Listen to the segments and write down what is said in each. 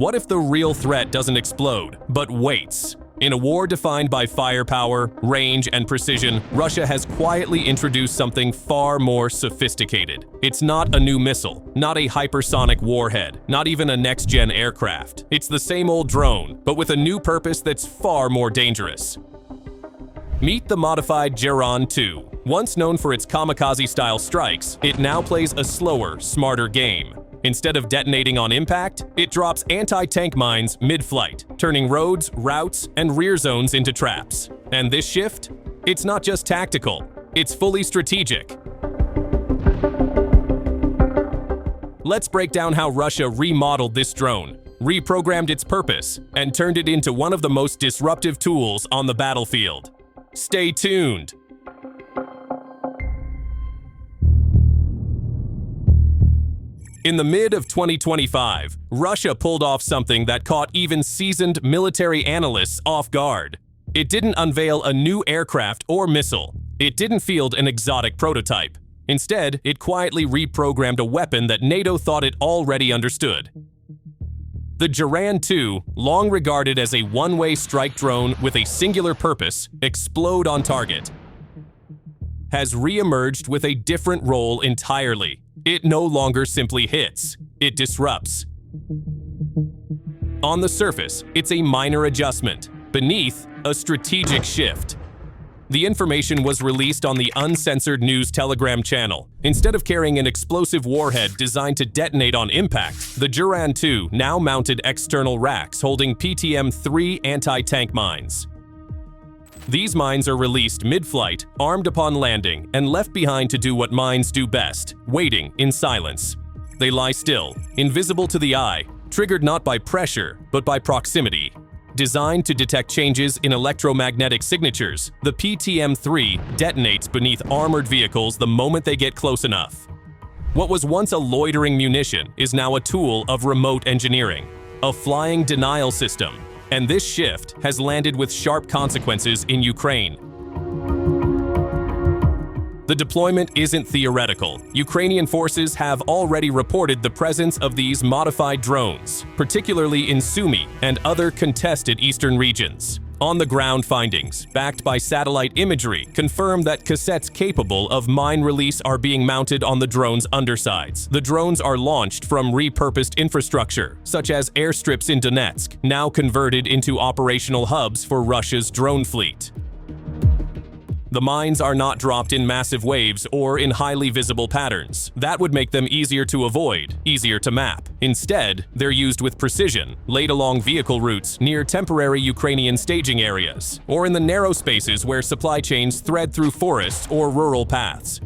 What if the real threat doesn't explode, but waits? In a war defined by firepower, range, and precision, Russia has quietly introduced something far more sophisticated. It's not a new missile, not a hypersonic warhead, not even a next-gen aircraft. It's the same old drone, but with a new purpose that's far more dangerous. Meet the modified Geran-2. Once known for its kamikaze-style strikes, it now plays a slower, smarter game. Instead of detonating on impact, it drops anti-tank mines mid-flight, turning roads, routes, and rear zones into traps. And this shift? It's not just tactical, it's fully strategic. Let's break down how Russia remodeled this drone, reprogrammed its purpose, and turned it into one of the most disruptive tools on the battlefield. Stay tuned! In the mid of 2025, Russia pulled off something that caught even seasoned military analysts off guard. It didn't unveil a new aircraft or missile. It didn't field an exotic prototype. Instead, it quietly reprogrammed a weapon that NATO thought it already understood. The Geran-2, long regarded as a one-way strike drone with a singular purpose, explode on target, has re-emerged with a different role entirely. It no longer simply hits, it disrupts. On the surface, it's a minor adjustment. Beneath, a strategic shift. The information was released on the uncensored news Telegram channel. Instead of carrying an explosive warhead designed to detonate on impact, the Geran-2 now mounted external racks holding PTM-3 anti-tank mines. These mines are released mid-flight, armed upon landing, and left behind to do what mines do best, waiting in silence. They lie still, invisible to the eye, triggered not by pressure, but by proximity. Designed to detect changes in electromagnetic signatures, the PTM-3 detonates beneath armored vehicles the moment they get close enough. What was once a loitering munition is now a tool of remote engineering, a flying denial system. And this shift has landed with sharp consequences in Ukraine. The deployment isn't theoretical. Ukrainian forces have already reported the presence of these modified drones, particularly in Sumy and other contested eastern regions. On-the-ground findings, backed by satellite imagery, confirm that cassettes capable of mine release are being mounted on the drone's undersides. The drones are launched from repurposed infrastructure, such as airstrips in Donetsk, now converted into operational hubs for Russia's drone fleet. The mines are not dropped in massive waves or in highly visible patterns. That would make them easier to avoid, easier to map. Instead, they're used with precision, laid along vehicle routes near temporary Ukrainian staging areas, or in the narrow spaces where supply chains thread through forests or rural paths.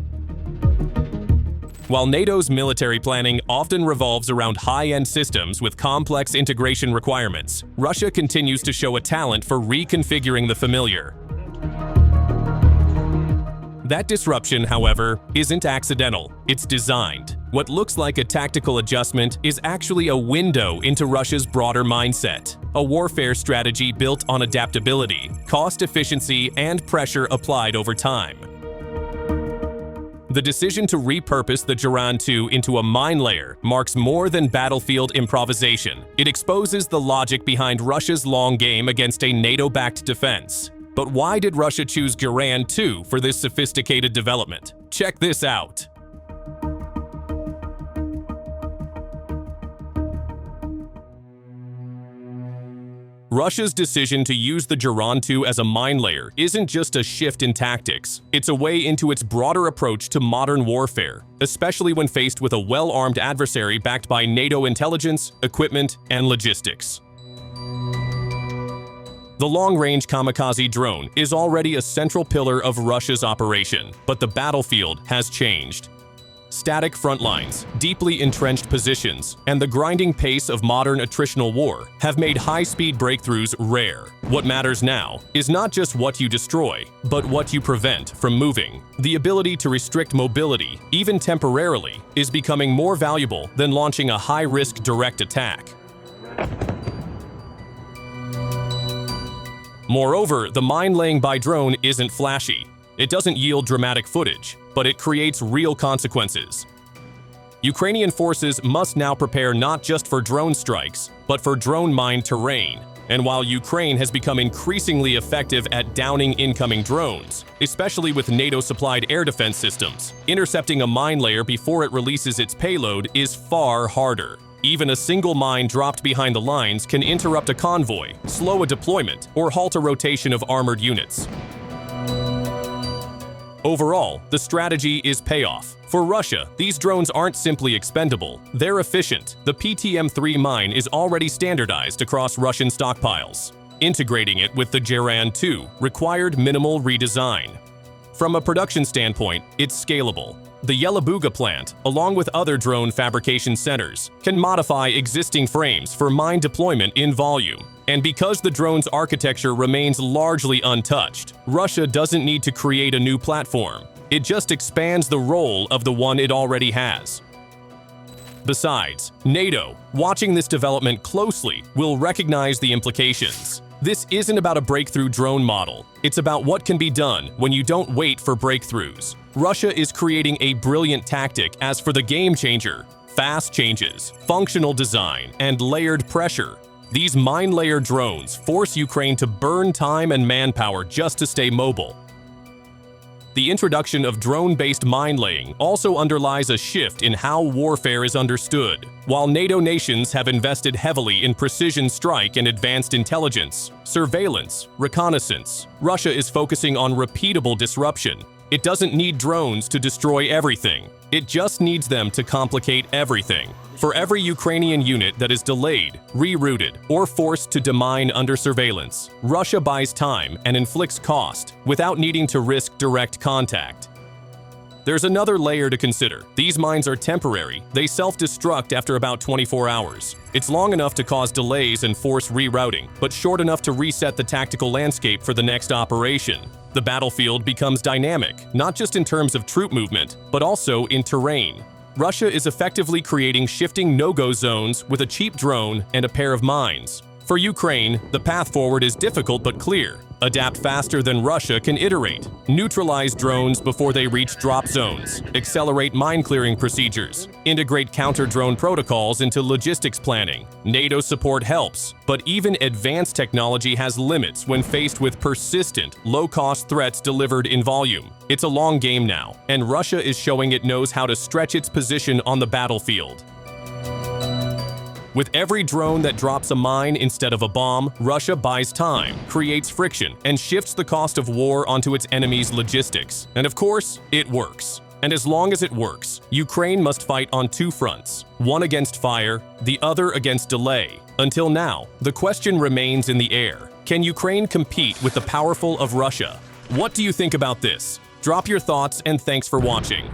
While NATO's military planning often revolves around high-end systems with complex integration requirements, Russia continues to show a talent for reconfiguring the familiar. That disruption, however, isn't accidental, it's designed. What looks like a tactical adjustment is actually a window into Russia's broader mindset, a warfare strategy built on adaptability, cost efficiency, and pressure applied over time. The decision to repurpose the Geran-2 into a mine layer marks more than battlefield improvisation. It exposes the logic behind Russia's long game against a NATO-backed defense. But why did Russia choose Geran-2 for this sophisticated development? Check this out. Russia's decision to use the Geran-2 as a mine layer isn't just a shift in tactics. It's a way into its broader approach to modern warfare, especially when faced with a well-armed adversary backed by NATO intelligence, equipment, and logistics. The long-range kamikaze drone is already a central pillar of Russia's operation, but the battlefield has changed. Static front lines, deeply entrenched positions, and the grinding pace of modern attritional war have made high-speed breakthroughs rare. What matters now is not just what you destroy, but what you prevent from moving. The ability to restrict mobility, even temporarily, is becoming more valuable than launching a high-risk direct attack. Moreover, the mine laying by drone isn't flashy. It doesn't yield dramatic footage, but it creates real consequences. Ukrainian forces must now prepare not just for drone strikes, but for drone-mined terrain. And while Ukraine has become increasingly effective at downing incoming drones, especially with NATO-supplied air defense systems, intercepting a mine layer before it releases its payload is far harder. Even a single mine dropped behind the lines can interrupt a convoy, slow a deployment, or halt a rotation of armored units. Overall, the strategy is payoff. For Russia, these drones aren't simply expendable, they're efficient. The PTM-3 mine is already standardized across Russian stockpiles. Integrating it with the Geran-2 required minimal redesign. From a production standpoint, it's scalable. The Yelabuga plant, along with other drone fabrication centers, can modify existing frames for mine deployment in volume. And because the drone's architecture remains largely untouched, Russia doesn't need to create a new platform. It just expands the role of the one it already has. Besides, NATO, watching this development closely, will recognize the implications. This isn't about a breakthrough drone model. It's about what can be done when you don't wait for breakthroughs. Russia is creating a brilliant tactic as for the game changer: fast changes, functional design, and layered pressure. These mine layer drones force Ukraine to burn time and manpower just to stay mobile. The introduction of drone-based mine laying also underlies a shift in how warfare is understood. While NATO nations have invested heavily in precision strike and advanced intelligence, surveillance, reconnaissance, Russia is focusing on repeatable disruption. It doesn't need drones to destroy everything. It just needs them to complicate everything. For every Ukrainian unit that is delayed, rerouted, or forced to demine under surveillance, Russia buys time and inflicts cost without needing to risk direct contact. There's another layer to consider. These mines are temporary. They self-destruct after about 24 hours. It's long enough to cause delays and force rerouting, but short enough to reset the tactical landscape for the next operation. The battlefield becomes dynamic, not just in terms of troop movement, but also in terrain. Russia is effectively creating shifting no-go zones with a cheap drone and a pair of mines. For Ukraine, the path forward is difficult but clear. Adapt faster than Russia can iterate. Neutralize drones before they reach drop zones. Accelerate mine-clearing procedures. Integrate counter-drone protocols into logistics planning. NATO support helps, but even advanced technology has limits when faced with persistent, low-cost threats delivered in volume. It's a long game now, and Russia is showing it knows how to stretch its position on the battlefield. With every drone that drops a mine instead of a bomb, Russia buys time, creates friction, and shifts the cost of war onto its enemy's logistics. And of course, it works. And as long as it works, Ukraine must fight on two fronts, one against fire, the other against delay. Until now, the question remains in the air. Can Ukraine compete with the powerful of Russia? What do you think about this? Drop your thoughts, and thanks for watching.